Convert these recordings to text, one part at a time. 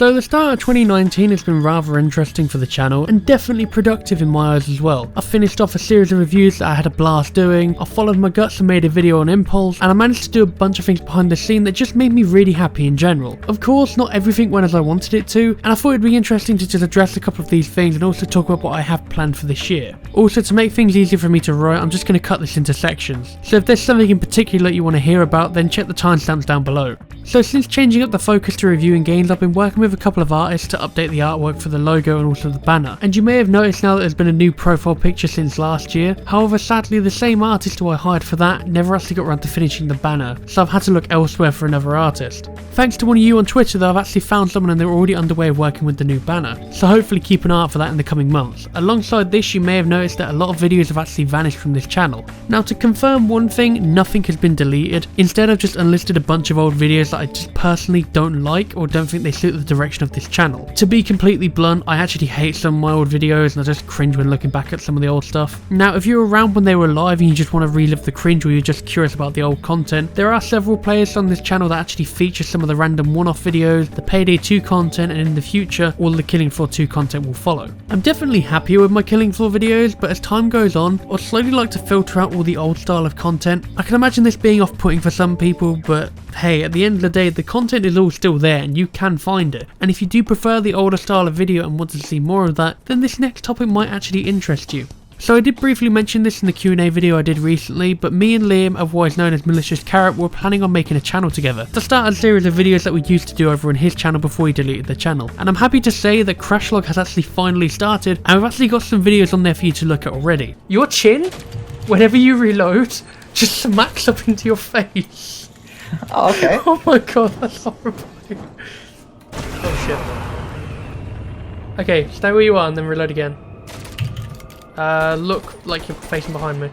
So the start of 2019 has been rather interesting for the channel and definitely productive in my eyes as well. I finished off a series of reviews that I had a blast doing, I followed my guts and made a video on impulse, and I managed to do a bunch of things behind the scene that just made me really happy in general. Of course, not everything went as I wanted it to, and I thought it'd be interesting to just address a couple of these things and also talk about what I have planned for this year. Also, to make things easier for me to write, I'm just going to cut this into sections. So if there's something in particular you want to hear about, then check the timestamps down below. So since changing up the focus to reviewing games, I've been working with a couple of artists to update the artwork for the logo and also the banner. And you may have noticed now that there's been a new profile picture since last year. However, sadly the same artist who I hired for that never actually got around to finishing the banner, so I've had to look elsewhere for another artist. Thanks to one of you on Twitter though, I've actually found someone and they're already underway working with the new banner, so hopefully keep an eye out for that in the coming months. Alongside this, you may have noticed that a lot of videos have actually vanished from this channel. Now to confirm one thing, nothing has been deleted. Instead I've just unlisted a bunch of old videos that I just personally don't like or don't think they suit the direction of this channel. To be completely blunt, I actually hate some of my old videos and I just cringe when looking back at some of the old stuff. Now if you're around when they were live and you just want to relive the cringe or you're just curious about the old content, there are several playlists on this channel that actually feature some of the random one-off videos, the Payday 2 content, and in the future all the Killing Floor 2 content will follow. I'm definitely happier with my Killing Floor videos, but as time goes on, I'd slowly like to filter out all the old style of content. I can imagine this being off-putting for some people, but hey, at the end of the day, the content is all still there and you can find it. And if you do prefer the older style of video and want to see more of that, then this next topic might actually interest you. So I did briefly mention this in the Q&A video I did recently, but me and Liam, otherwise known as Malicious, were planning on making a channel together to start a series of videos that we used to do over on his channel before he deleted the channel. And I'm happy to say that Crashlog has actually finally started, and we've actually got some videos on there for you to look at already. Your chin, whenever you reload, just smacks up into your face. Oh, okay. Oh my god, that's horrible. Oh shit. Okay, stay where you are and then reload again. Look like you're facing behind me.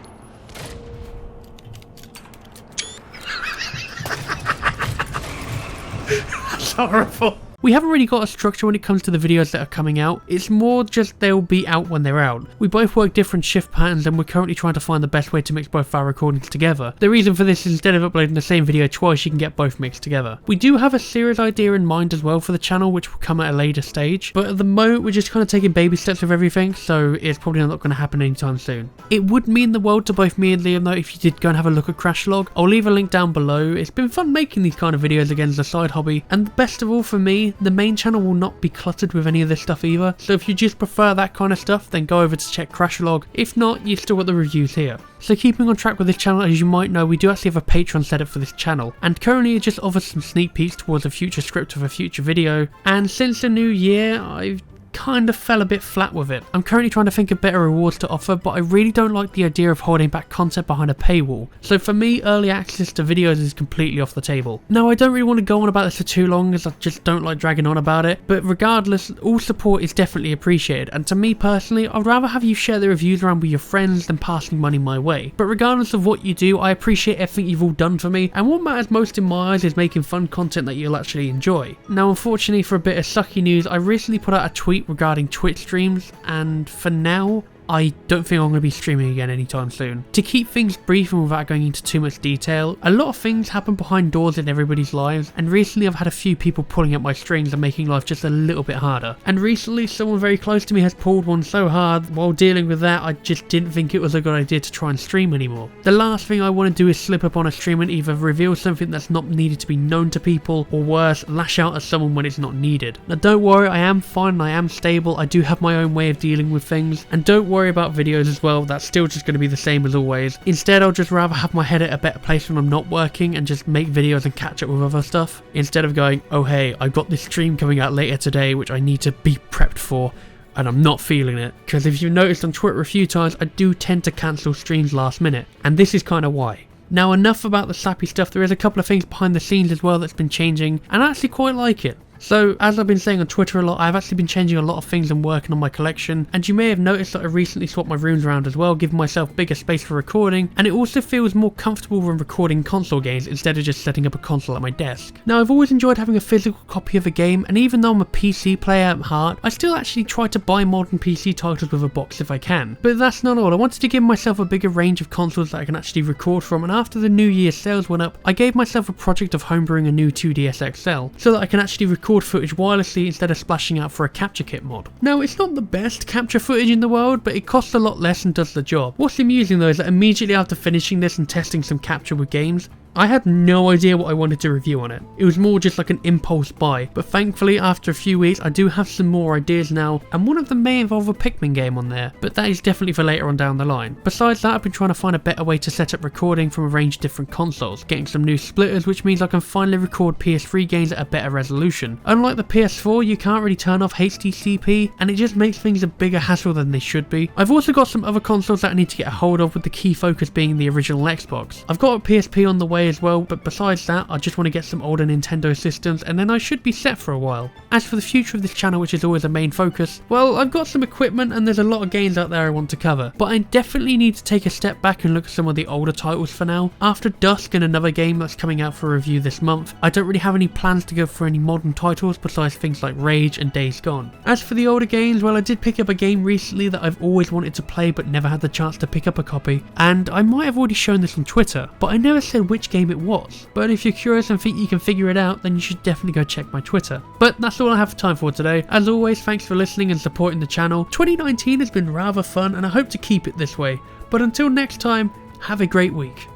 That's horrible. We haven't really got a structure when it comes to the videos that are coming out. It's more just they'll be out when they're out. We both work different shift patterns and we're currently trying to find the best way to mix both our recordings together. The reason for this is instead of uploading the same video twice, you can get both mixed together. We do have a series idea in mind as well for the channel, which will come at a later stage, but at the moment we're just kind of taking baby steps with everything, so it's probably not going to happen anytime soon. It would mean the world to both me and Liam though if you did go and have a look at Crashlog. I'll leave a link down below. It's been fun making these kind of videos again as a side hobby, and the best of all for me, the main channel will not be cluttered with any of this stuff either, so if you just prefer that kind of stuff, then go over to check Crashlog. If not, you still got the reviews here. So keeping on track with this channel, as you might know, we do actually have a Patreon set up for this channel, and currently it just offers some sneak peeks towards a future script of a future video, and since the new year, I've kind of fell a bit flat with it. I'm currently trying to think of better rewards to offer, but I really don't like the idea of holding back content behind a paywall. So for me, early access to videos is completely off the table. Now I don't really want to go on about this for too long as I just don't like dragging on about it, but regardless, all support is definitely appreciated, and to me personally, I'd rather have you share the reviews around with your friends than passing money my way. But regardless of what you do, I appreciate everything you've all done for me, and what matters most in my eyes is making fun content that you'll actually enjoy. Now unfortunately, for a bit of sucky news, I recently put out a tweet regarding Twitch streams, and for now I don't think I'm going to be streaming again anytime soon. To keep things brief and without going into too much detail, a lot of things happen behind doors in everybody's lives, and recently I've had a few people pulling at my strings and making life just a little bit harder. And recently someone very close to me has pulled one so hard, while dealing with that I just didn't think it was a good idea to try and stream anymore. The last thing I want to do is slip up on a stream and either reveal something that's not needed to be known to people, or worse, lash out at someone when it's not needed. Now don't worry, I am fine and I am stable, I do have my own way of dealing with things, and don't worry about videos as well, that's still just going to be the same as always. Instead I'll just rather have my head at a better place when I'm not working and just make videos and catch up with other stuff, instead of going, oh hey, I've got this stream coming out later today which I need to be prepped for and I'm not feeling it. Because if you've noticed on Twitter a few times, I do tend to cancel streams last minute, and this is kind of why. Now enough about the sappy stuff, there is a couple of things behind the scenes as well that's been changing, and I actually quite like it. So, as I've been saying on Twitter a lot, I've actually been changing a lot of things and working on my collection, and you may have noticed that I recently swapped my rooms around as well, giving myself bigger space for recording, and it also feels more comfortable when recording console games instead of just setting up a console at my desk. Now, I've always enjoyed having a physical copy of a game, and even though I'm a PC player at heart, I still actually try to buy modern PC titles with a box if I can. But that's not all. I wanted to give myself a bigger range of consoles that I can actually record from, and after the New Year's sales went up, I gave myself a project of homebrewing a new 2DS XL, so that I can actually record record footage wirelessly instead of splashing out for a capture kit mod. Now, it's not the best capture footage in the world, but it costs a lot less and does the job. What's amusing though is that immediately after finishing this and testing some capture with games, I had no idea what I wanted to review on it. It was more just like an impulse buy, but thankfully after a few weeks I do have some more ideas now, and one of them may involve a Pikmin game on there, but that is definitely for later on down the line. Besides that, I've been trying to find a better way to set up recording from a range of different consoles, getting some new splitters, which means I can finally record PS3 games at a better resolution. Unlike the PS4, you can't really turn off HDCP, and it just makes things a bigger hassle than they should be. I've also got some other consoles that I need to get a hold of, with the key focus being the original Xbox. I've got a PSP on the way as well, but besides that, I just want to get some older Nintendo systems and then I should be set for a while. As for the future of this channel, which is always a main focus, well, I've got some equipment and there's a lot of games out there I want to cover, but I definitely need to take a step back and look at some of the older titles for now. After Dusk and another game that's coming out for review this month, I don't really have any plans to go for any modern titles besides things like Rage and Days Gone. As for the older games, well, I did pick up a game recently that I've always wanted to play but never had the chance to pick up a copy, and I might have already shown this on Twitter, but I never said which game it was. But if you're curious and think you can figure it out, then you should definitely go check my Twitter. But that's all I have time for today. As always, thanks for listening and supporting the channel. 2019 has been rather fun and I hope to keep it this way. But until next time, have a great week.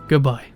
Goodbye.